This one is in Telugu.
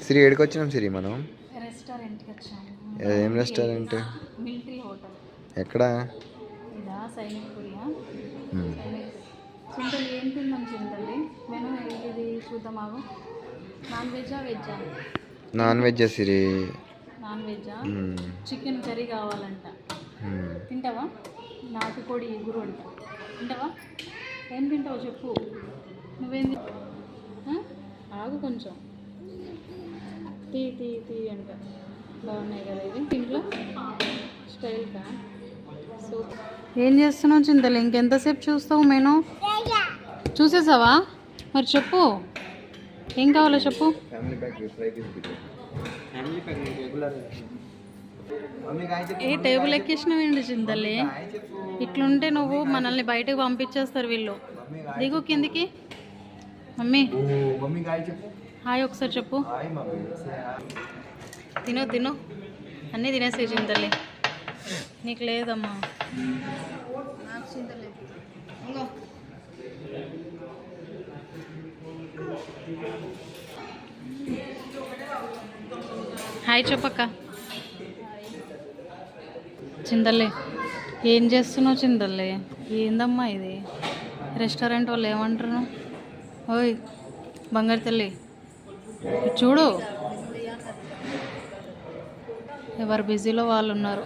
సిరి ఏడికి వచ్చినాం సిరి మనం? రెస్టారెంట్కి వచ్చాము. ఏం రెస్టారెంట్? Military hotel. ఎక్కడ? ఇదా సైనిక్పురియా. చింతలు ఏం తిందాం చింతల్లి? మెను ఏంటిది చూద్దామాగు. నాన్ వెజ్జా వెజ్జా? నాన్ వెజ్ సిరి. నాన్ వెజ్జా? చికెన్ కర్రీ కావాలంట. తింటావా? నాటుకోడి ఎగురు అంట. తింటావా? ఏం తింటావు చెప్పు. నువ్వేం ఆగు కొంచెం. తీ అంట. బాగున్నాయి కదా ఇది ఇంట్లో స్టైల్గా. సో ఏం చేస్తున్నావు చింతలు? ఇంకెంతసేపు చూస్తావు? మెను చూసేసావా? మరి చెప్పు ఏం కావాలో చెప్పు. ఏ టేబుల్ ఎక్కేసినవేంటి చింతల్లి? ఇట్లుంటే నువ్వు మనల్ని బయటకు పంపించేస్తారు వీళ్ళు. దిగు కిందికి. మమ్మీ హాయ్ ఒకసారి చెప్పు. తిను అన్నీ తినేసే చింతల్లి. నీకు లేదమ్మా. నాకు చింతలేదు. హాయ్ చెప్పక్క. చింతల్లి ఏం చేస్తున్నావు చింతల్లి? ఏందమ్మా ఇది? రెస్టారెంట్ వాళ్ళు ఏమంటారు? ఓయ్ బంగారు తల్లి చూడు, ఎవరు బిజీలో వాళ్ళు ఉన్నారు.